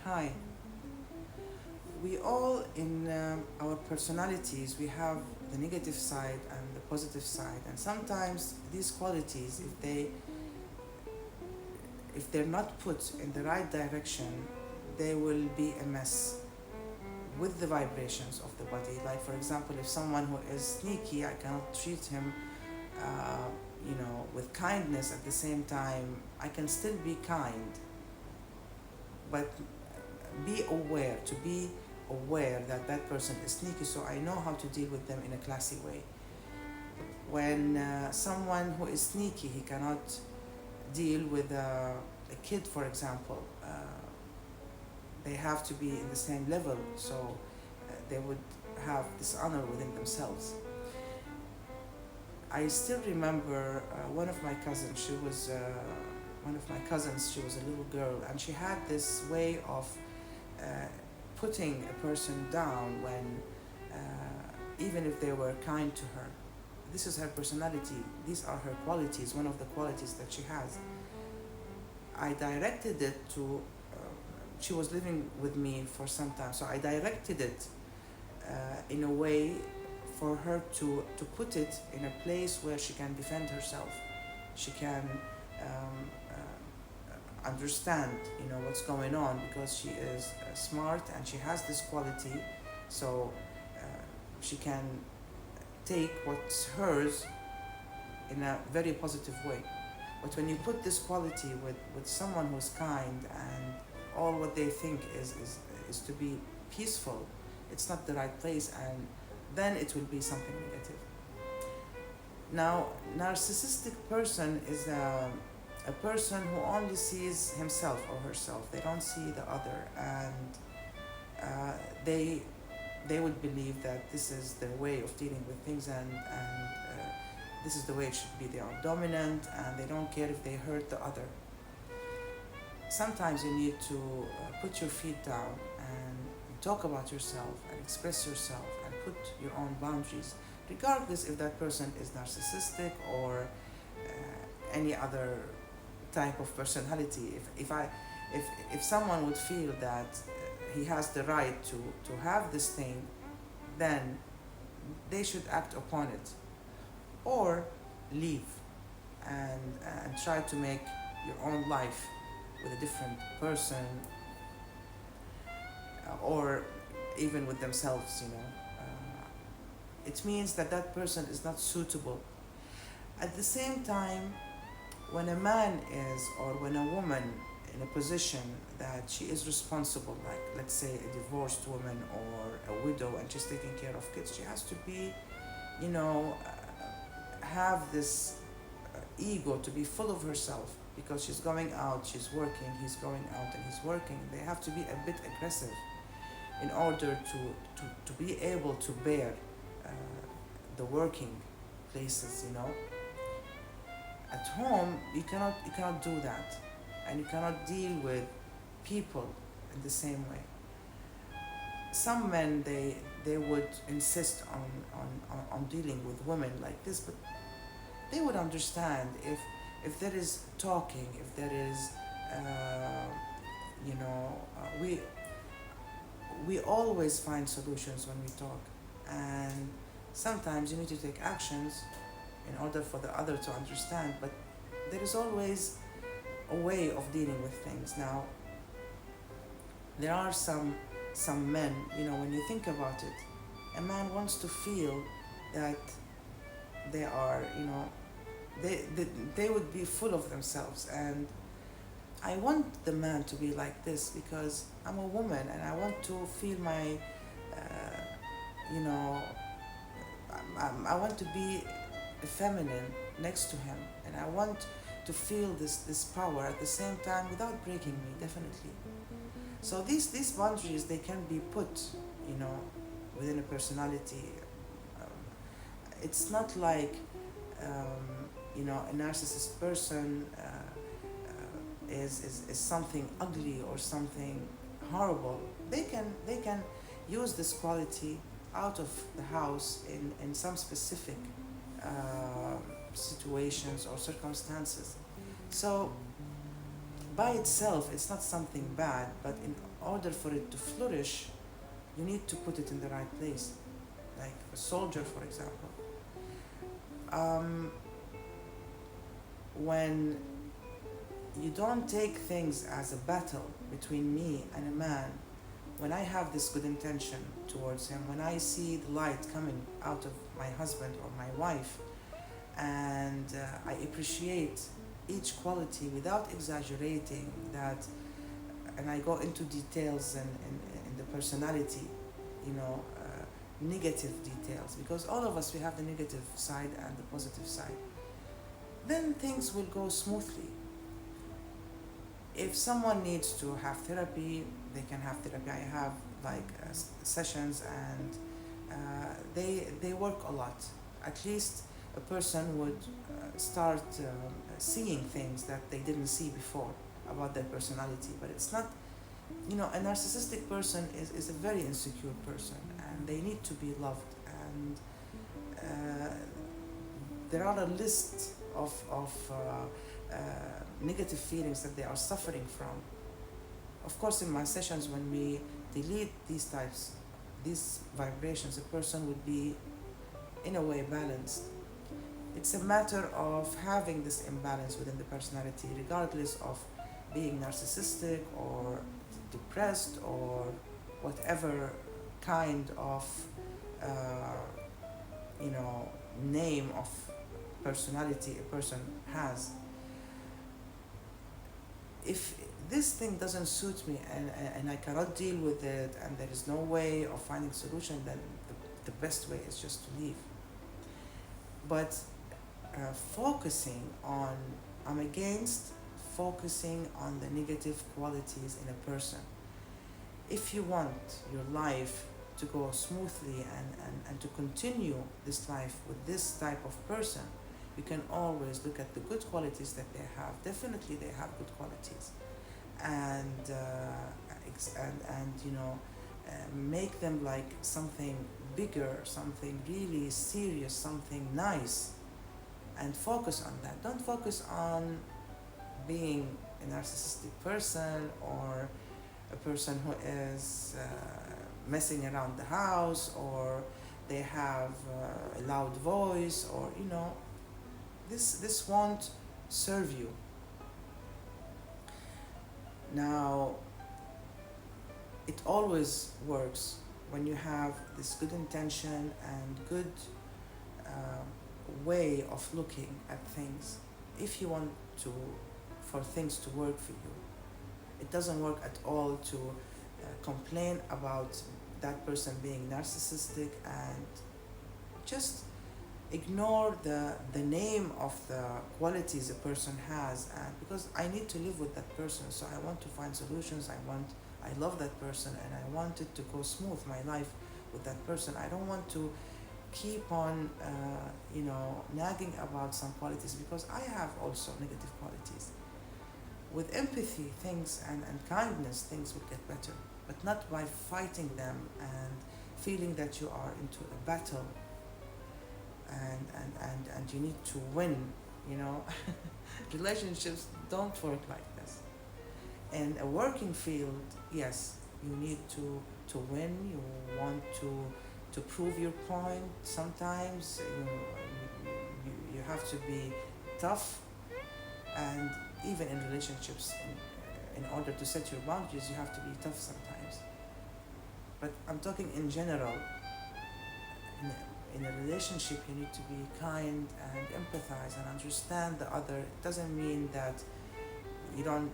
Hi. We all, in our personalities, we have the negative side and the positive side, and sometimes these qualities, if they're not put in the right direction, they will be a mess with the vibrations of the body. Like, for example, if someone who is sneaky, I cannot treat him, uh, with kindness. At the same time, I can still be kind, but to be aware that that person is sneaky, so I know how to deal with them in a classy way. When someone who is sneaky, he cannot deal with a kid, for example. They have to be in the same level, so they would have dishonor within themselves. I still remember one of my cousins. She was a little girl, and she had this way of uh, putting a person down when, even if they were kind to her. This is her personality. These are her qualities. One of the qualities that she has. I directed it to. She was living with me for some time, so I directed it in a way for her to put it in a place where she can defend herself. She can understand, what's going on, because she is smart and she has this quality, so she can take what's hers in a very positive way. But when you put this quality with someone who's kind and all what they think is to be peaceful, it's not the right place, and then it will be something negative. Now, narcissistic person is a person who only sees himself or herself. They don't see the other, and uh, they they would believe that this is their way of dealing with things, and this is the way it should be. They are dominant, and they don't care if they hurt the other. Sometimes you need to put your feet down and talk about yourself and express yourself and put your own boundaries, regardless if that person is narcissistic or any other type of personality. If someone would feel that he has the right to have this thing, then they should act upon it, or leave and try to make your own life with a different person, or even with themselves. It means that that person is not suitable. At the same time, when a man is, or when a woman in a position that she is responsible, like let's say a divorced woman or a widow, and she's taking care of kids, she has to be, have this ego to be full of herself, because she's going out, she's working, he's going out and he's working. They have to be a bit aggressive in order to be able to bear the working places. At home, you cannot do that, and you cannot deal with people in the same way. Some men, they would insist on dealing with women like this, but they would understand if there is talking, if there is we always find solutions when we talk, and sometimes you need to take actions in order for the other to understand, but there is always a way of dealing with things. Now, there are some men, when you think about it, a man wants to feel that they are, they would be full of themselves, and I want the man to be like this because I'm a woman, and I want to feel my, you know, I want to be feminine next to him, and I want to feel this power at the same time without breaking me, definitely. So these boundaries, they can be put, within a personality. It's not like, a narcissist person is something ugly or something horrible. They can use this quality out of the house in some specific situations or circumstances. So by itself it's not something bad, but in order for it to flourish, you need to put it in the right place. Like a soldier, for example. Um, when you don't take things as a battle between me and a man, when I have this good intention towards him, when I see the light coming out of my husband or my wife, and I appreciate each quality without exaggerating that, and I go into details and the personality, you know, negative details, because all of us, we have the negative side and the positive side, then things will go smoothly. If someone needs to have therapy, they can have therapy. I have like sessions, and they work a lot. At least a person would start seeing things that they didn't see before about their personality. But it's not, you know, a narcissistic person is a very insecure person, and they need to be loved. And there are a list of negative feelings that they are suffering from. Of course, in my sessions, when we delete these vibrations, a person would be in a way balanced. It's a matter of having this imbalance within the personality, regardless of being narcissistic or depressed or whatever kind of you know, name of personality a person has. If this thing doesn't suit me, and I cannot deal with it, and there is no way of finding solution, then the best way is just to leave. But focusing on, I'm against focusing on the negative qualities in a person. If you want your life to go smoothly and to continue this life with this type of person, you can always look at the good qualities that they have. Definitely they have good qualities. And you know, make them like something bigger, something really serious, something nice, and focus on that. Don't focus on being a narcissistic person, or a person who is messing around the house, or they have a loud voice, or, you know, this won't serve you. Now, it always works when you have this good intention and good way of looking at things. If you want for things to work for you, it doesn't work at all to complain about that person being narcissistic, and just ignore the name of the qualities a person has. And because I need to live with that person, so I want to find solutions. I love that person, and I want it to go smooth, my life with that person. I don't want to keep on you know, nagging about some qualities, because I have also negative qualities. With empathy, things and kindness, things will get better, but not by fighting them and feeling that you are into a battle, and you need to win, you know. Relationships don't work like this. In a working field, yes, you need to win. You want to prove your point. Sometimes you have to be tough, and even in relationships, in order to set your boundaries, you have to be tough sometimes. But I'm talking in general. In a relationship, you need to be kind and empathize and understand the other. It doesn't mean that you don't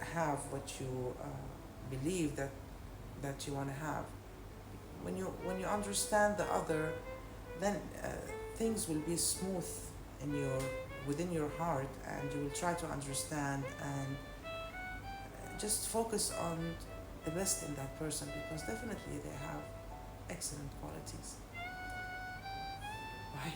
have what you believe that you want to have. When you understand the other, then things will be smooth within your heart, and you will try to understand and just focus on the best in that person, because definitely they have excellent qualities. Bye.